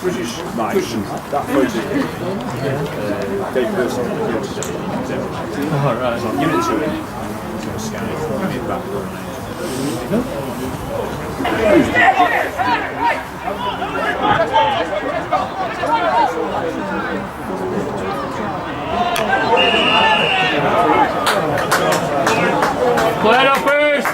British cushion, that photo. Dave Wilson. Oh, right. So I'll give it to him. He's going to scan it for me back. Clear up first!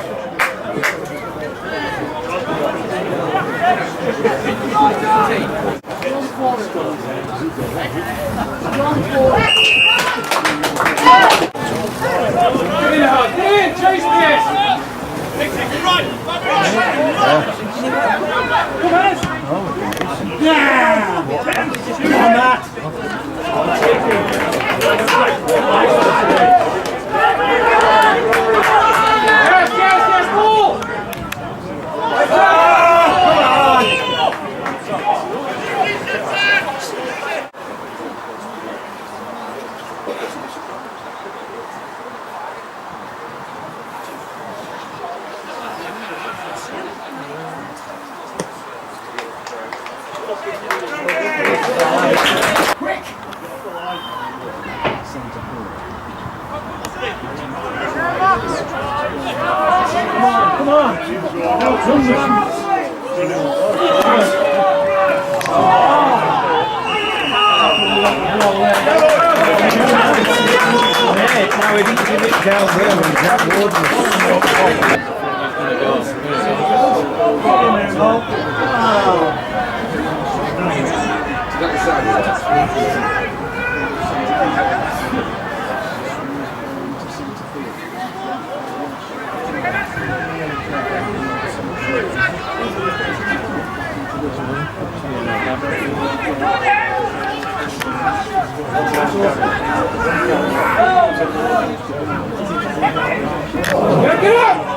Chase this! Right! Yeah! On that! Yes, ball! Come on! Now he didn't give it down there when Jack Ward Get up!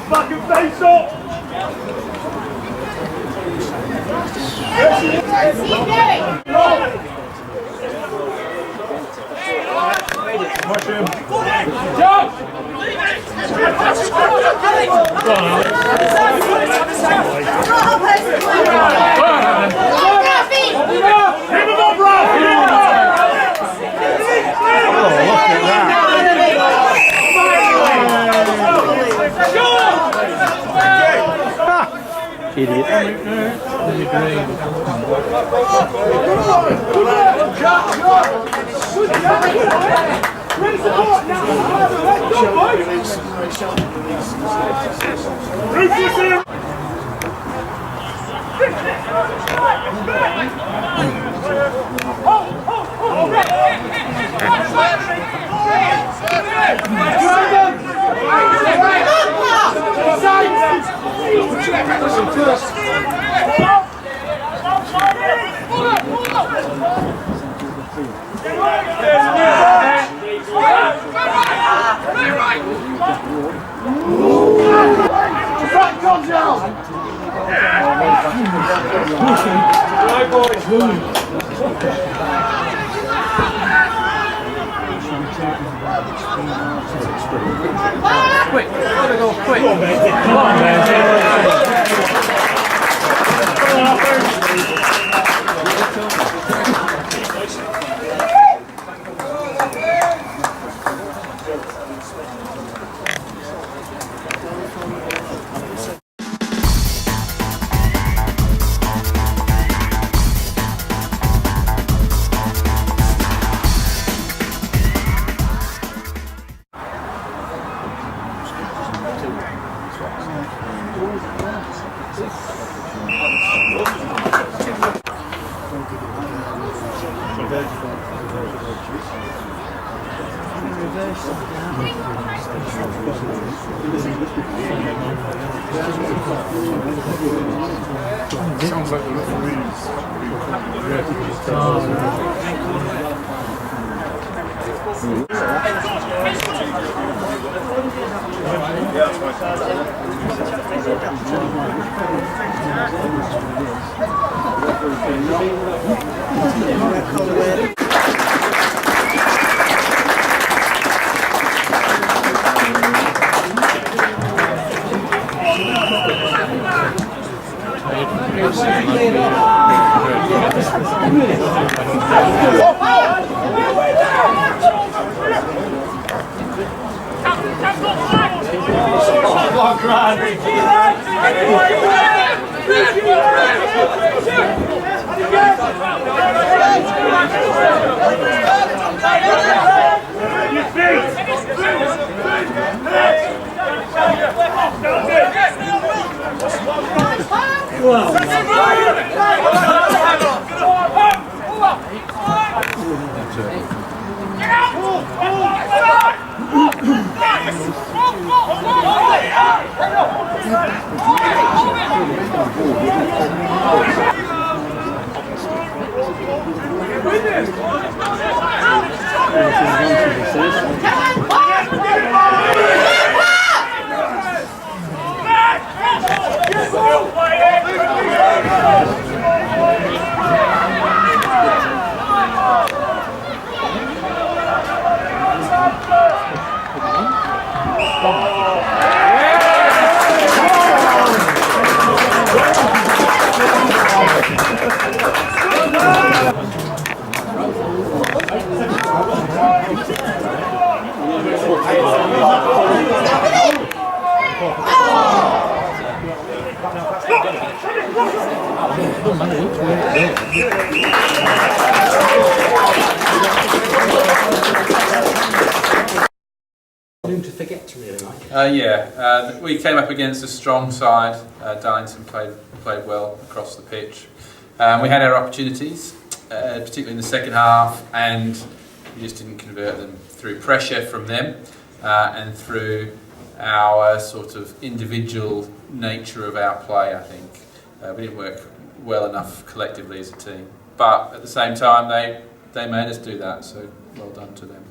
Fucking face up! Watch him. Jump! Hit him up, bro! Oh, look at that. Idiot. Bring support now. Let's go, boys. Rufus in. Quick, gotta go quick. Come on, Sounds like the referees. We came up against a strong side. Darlington played well across the pitch. We had our opportunities, particularly in the second half, and we just didn't convert them through pressure from them and through our sort of individual nature of our play. I think we didn't work well enough collectively as a team. But at the same time, they made us do that. So well done to them.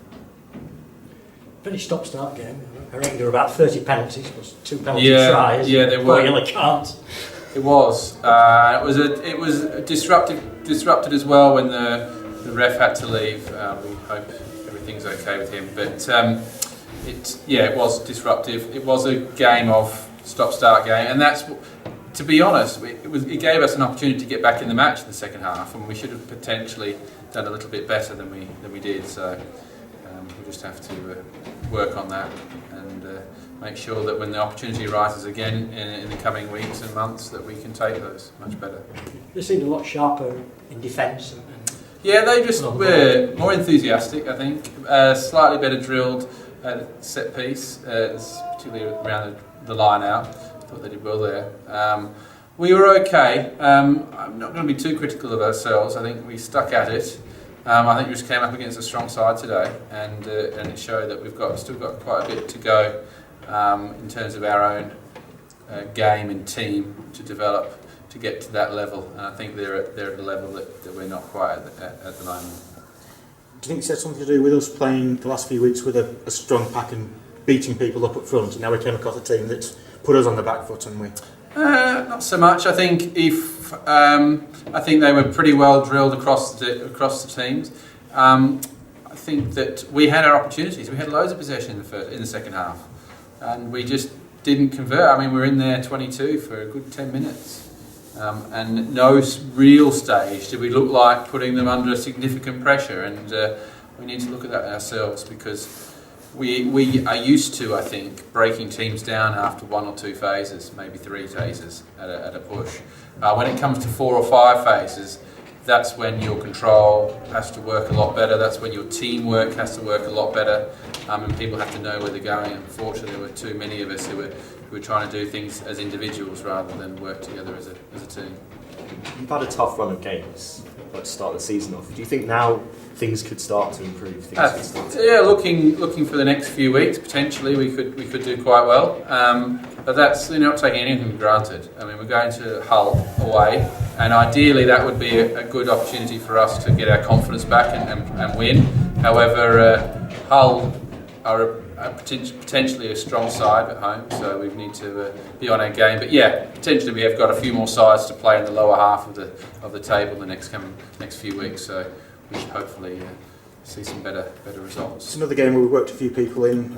Pretty stop-start game. I reckon there were about 30 penalties, plus 2 penalty tries. Yeah, there were. Yellow cards. It was. It was disrupted as well when the ref had to leave. We hope everything's okay with him. But it was disruptive. It was a game of stop-start game, and that's, to be honest, it gave us an opportunity to get back in the match in the second half, and we should have potentially done a little bit better than we did. So we'll just have to work on that and make sure that when the opportunity arises again in the coming weeks and months, that we can take those much better. They seemed a lot sharper in defence. Yeah, they just were more enthusiastic, I think. Slightly better drilled set piece, particularly around the line out. I thought they did well there. We were okay. I'm not going to be too critical of ourselves. I think we stuck at it. I think we just came up against a strong side today, and it showed that we've still got quite a bit to go in terms of our own game and team to develop to get to that level. And I think they're at the level that we're not quite at the moment. Do you think it's had something to do with us playing the last few weeks with a strong pack and beating people up front, and now we came across a team that's put us on the back foot, and we? Not so much. I think I think they were pretty well drilled across the teams. I think that we had our opportunities. We had loads of possession in the second half, and we just didn't convert. I mean, we were in there 22 for a good 10 minutes, and no real stage did we look like putting them under significant pressure. And we need to look at that ourselves, because we are used to, I think, breaking teams down after 1 or 2 phases, maybe 3 phases at a push. When it comes to 4 or 5 phases, that's when your control has to work a lot better. That's when your teamwork has to work a lot better, and people have to know where they're going. Unfortunately, there were too many of us who were trying to do things as individuals rather than work together as a team. You've had a tough run of games to start the season off. Do you think now things could start to improve? Yeah, looking for the next few weeks, potentially we could do quite well. But that's, you're not taking anything for granted. I mean, we're going to Hull away, and ideally that would be a good opportunity for us to get our confidence back and win. However, Hull are potentially a strong side at home, so we need to be on our game. But yeah, potentially we have got a few more sides to play in the lower half of the table the next few weeks. So we should hopefully see some better results. It's another game where we worked a few people in.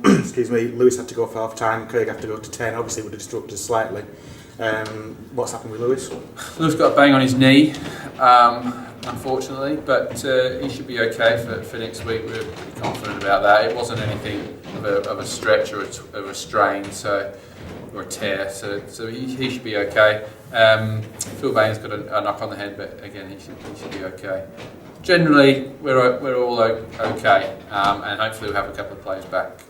Excuse me, Lewis had to go for half time, Craig had to go to 10. Obviously, would have disrupted us slightly. What's happened with Lewis? Lewis got a bang on his knee, unfortunately, but he should be okay for next week. We're pretty confident about that. It wasn't anything of a stretch or a strain, or a tear, so he should be okay. Phil Bain's got a knock on the head, but again, he should be okay. Generally, we're all okay, and hopefully we'll have a couple of players back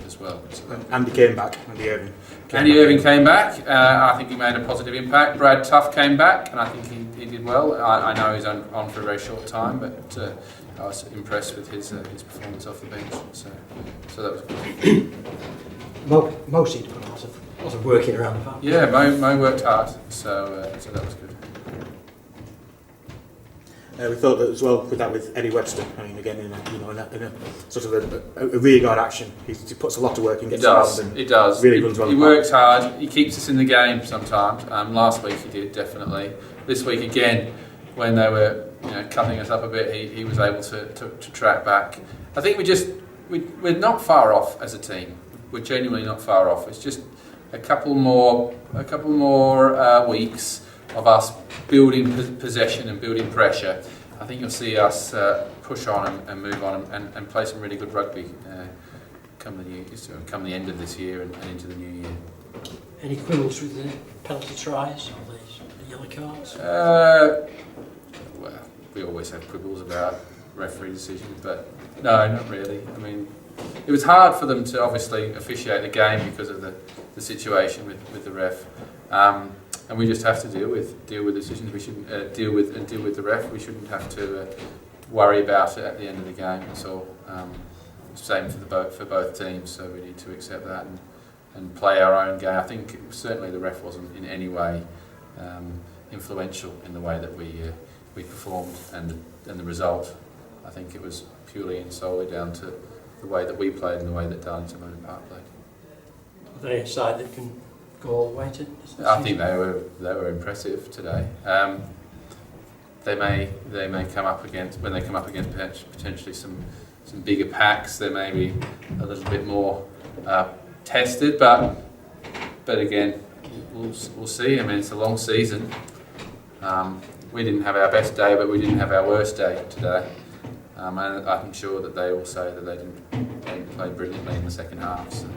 as well. So Andy came back, Andy Irving. Andy Irving came back. I think he made a positive impact. Brad Tuff came back, and I think he did well. I know he's on for a very short time, but I was impressed with his performance off the bench. So that was good. Mo seemed to put a lot of work in around the park. Yeah, Mo worked hard, so that was good. We thought that as well with Eddie Webster. I mean, again, in a sort of a rearguard action, he puts a lot of work in. He does. Really runs well. He works hard. He keeps us in the game sometimes. Last week he did, definitely. This week again, when they were cutting us up a bit, he was able to track back. I think we're not far off as a team. We're genuinely not far off. It's just a couple more weeks of us building possession and building pressure. I think you'll see us push on and move on and play some really good rugby come the end of this year and into the new year. Any quibbles with the penalty tries or the yellow cards? Well, we always have quibbles about referee decisions, but no, not really. I mean, it was hard for them to obviously officiate the game because of the situation with the ref. And we just have to deal with decisions. We shouldn't deal with the ref. We shouldn't have to worry about it at the end of the game. That's all. Same for both teams. So we need to accept that and play our own game. I think certainly the ref wasn't in any way influential in the way that we performed and the result. I think it was purely and solely down to the way that we played and the way that Darlington MP H played. Are they a side that can go all the way to? I think they were impressive today. They may come up against potentially some bigger packs. They may be a little bit more tested, but again, we'll see. I mean, it's a long season. We didn't have our best day, but we didn't have our worst day today. And I'm sure that they will say that they didn't play brilliantly in the second half. So.